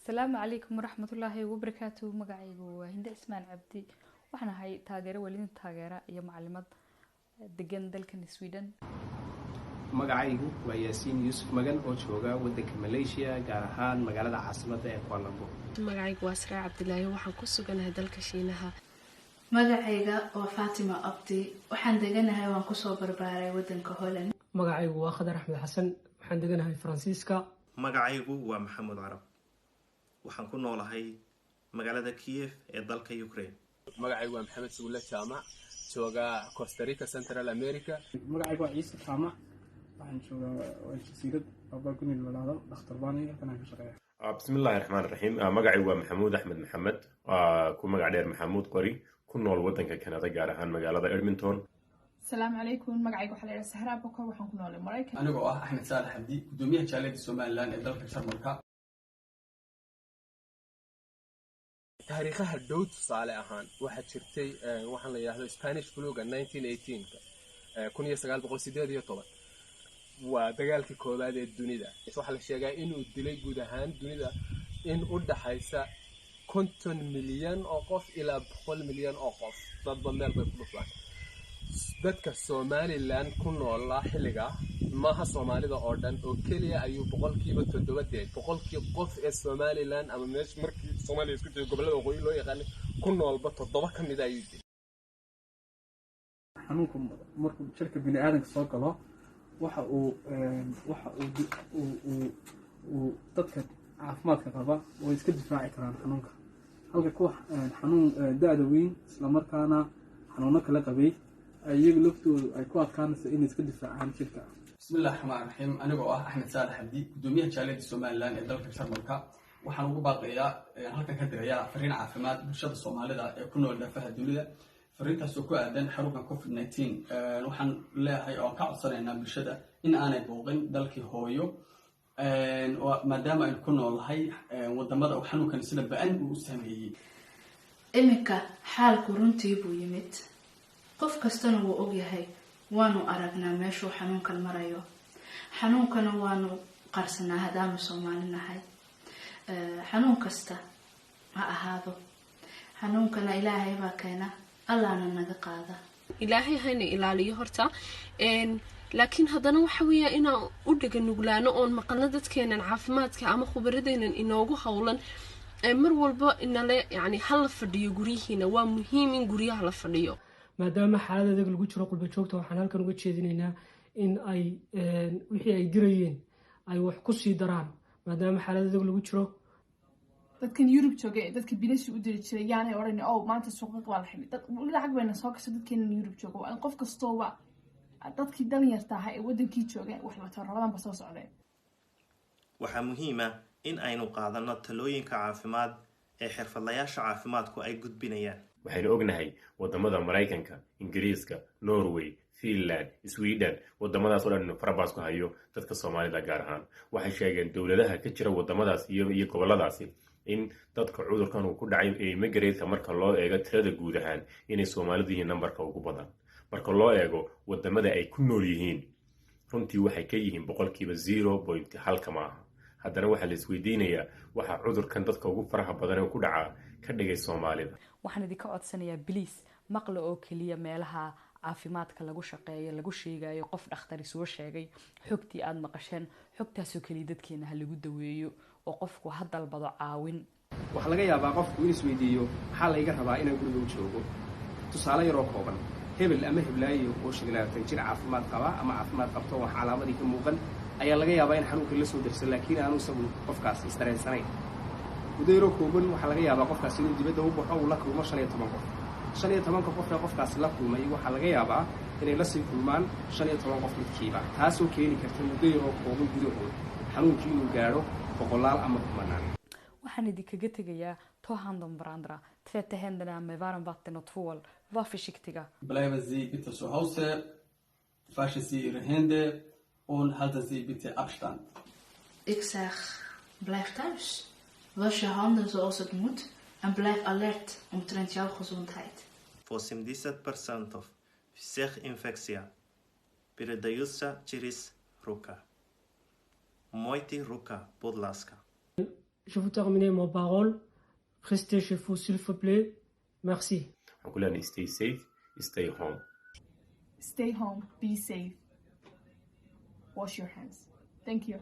السلام عليكم ورحمة الله وبركاته. مقعيقو هند اسمان عبدي وحنا هاي تاجرة ولين تاجرة يا معلمات دجن دلكن السويدن. magacaygu waa yaasiin yuusuf magan oo jooga waddanka Malaysia gaar ahaan magaalada caasimadda ee Kuala Lumpur. magacaygu waa Sara Cabdilaahi waxaan ku suganahay dalka Shiinaha. magacayga waa Fatima Abdi waxaan deganahay waan ku soo barbaaray waddanka Holland. magacaygu waa Khadar Axmed Xasan waxaan deganahay Faransiiska. magacaygu waa Maxamed Carab waxaan ku noolahay magaalada Kiev ee dalka Ukraine. magacaygu waa Maxamed Suule Jaamac jooga Costa Rica Central America. magacaygu waa Ciise Jaamac waxaan joogaa jasiirad Abaalguni Walaalo dhakhtar baani kana ka shaqeeya. bismillaahi raxmaani raxiim. magacaygu waa Maxamuud Axmed Maxamed ku magac dheer Maxamuud Qori ku nool waddanka Canada gaar ahaan magaalada Edmonton. السلام عليكم magacaygu waxa la yiraahdaa Sahra Bokor waxaan ku noolay Mareykan. aniga oo ah Axmed Saalax Abdi gudoomiyaha jaaliyadda Soomaaliland ee dalka Jarmalka. taariikhaha dhow tusaale ahaan waxa jirtay waxaan la yiraahdo Spanish Flu-ga 1918 1918 waa dagaalkii koowaad ee dunida. waxa la sheegaa inuu dilay guud ahaan dunida in u dhaxaysa 50 milyan oo qof ilaa 100 milyan oo qof dad badan bay ku dhufaan. dadka Somaliland ku nool xilliga maaha Soomaalida oo dhan oo kaliya ayuu 7% boqolkiiba qof ee Somaliland ama markii Soomaaliya isku jiro gobolada waqooyi loo yaqaan ku noolba 7 kamid ayuu dilay. xanuunku markuu jirka bini'aadamka soo galo waxa uu dadka caafimaadka qaba way iska difaaci karaan xanuunka halka kuwa xanuun daada weyn isla markaana xanuuno kala qabay ayaga laftoodu ay ku adkaanayso inay iska difaacaan jirka. bismillaahir rahmaanir rahiim aniga oo ah Axmed Saalax Abdi gudoomiyaha jaaliyadda Soomaaliland ee dalka Jarmalka waxaan ugu baaqayaa halkan ka dirayaa fariin caafimaad bulshada Soomaalida ee ku nool daafaha dunida. fariintaas oo ku aadan xanuunka COVID-19 waxaan leeyahay oo ka codsanaynaa bulshada in aanay booqin dalkii hooyo maadaama ay ku noolahay wadamada uu xanuunkan sida ba'an uu saameeyay. iminka xaalku runtii buu yimid qof kastana wuu og yahay waanu aragnaa meeshuu xanuunkan marayo xanuunkana waanu qarsanaa haddaanu Soomaali nahay. xanuun kasta ha ahaado xanuunkana ilaahay baa keena allaana naga qaada. ilaahay hayna ilaaliyo horta laakiin haddana waxa weeyaa inaan u dhaga nuglaano oon maqalno dadkeenan caafimaadka ama khubradeenan inoogu howlan mar walba inale yani hal fadhiyo guryihiina waa muhiim in guryaha la fadhiyo. maadaama xaalad adag lagu jiro qulba joogta waxaan halkan uga jeedinaynaa in ay wixii ay dirayeen ay wax ku sii daraan maadaama xaalad adag lagu jiro. dadkan Europe jooga dadka bilashi u diri jiray yaanay oran oo maanta suuqa waa la ximid dad lacag bayna soo gashay dadkan Europe jooga waa qof kastoo waa dadkii dhalinyarta ah ee wadankii jooga wax la tarabadan ba soo socdeen. waxaa muhiim ah in aynu qaadano talooyinka caafimaad ee xirfadlayaasha caafimaadku ay gudbinayaan. waxaynu ognahay wadamada Mareykanka, Ingiriiska, Norway, Finland, Sweden wadamadaas oo dhan farabaas ku hayo dadka Soomaalida gaar ahaan. waxay sheegeen dawladaha ka jira wadamadaas iyo goboladaasi in dadka cudurkan uu ku dhacay ee immigrant marka loo eego tirada guud ahaan inay Soomaalidu yihiin numberka ugu badan. marka loo eego wadamada ay ku nool yihiin runtii waxay ka yihiin boqolkiiba 0.1 kama aha. haddana waxaa la isweydiinayaa waxa cudurkan dadka ugu faraha badan ee ku dhaca ka dhigay Soomaalida. waxaan idinka codsanayaa biliis maqla oo kaliya meelaha caafimaadka lagu shaqeeyo lagu sheegayo qof dhakhtar soo sheegay xogtii aad maqasheen xogtaas oo kaliya dadkeena ha lagu daweeyo oo qofku ha dalbado caawin. waxa laga yaabaa qofku inuu isweydiiyo maxaa la iga rabaa inaan guriga u joogo. tusaale yar oo kooban hebel ama heblaayo oo shaqalaatan jir caafimaad qaba ama caafimaad qabto wax calaamadii ka muuqan ayaa laga yaabaa in xanuunka la soo darsan laakiin aanu isagu qofkaas isdareensanayn. muddo kooban waxaa laga yaabaa qofkaas inuu dibadda u baxo uu la kulmo 15 qof. 15 qof ee qofkaas la kulmay waxaa laga yaabaa inay la sii kulmaan 15 qof midkiiba taasoo keeni karta muddo kooban gudahood xanuunkii inuu gaadho boqolaal ama kumanaan. waxaan idinkaga tegayaa tohandon brandra tvete händerna med varmt vatten och tvål. Var försiktiga. Bleiben Sie bitte zu Hause, waschen Sie Ihre Hände und halten Sie bitte Abstand. Ik zeg blijf thuis. Was je handen zoals het moet en blijf alert omtrent jouw gezondheid. 80% of всех инфекций передаются через рука. Мойте рука, будь ласка. je vous terminer mon parole. Restez chez vous, s'il vous plaît. Merci. waxaan ku leenahay stay safe, stay home. Stay home, be safe, wash your hands. Thank you.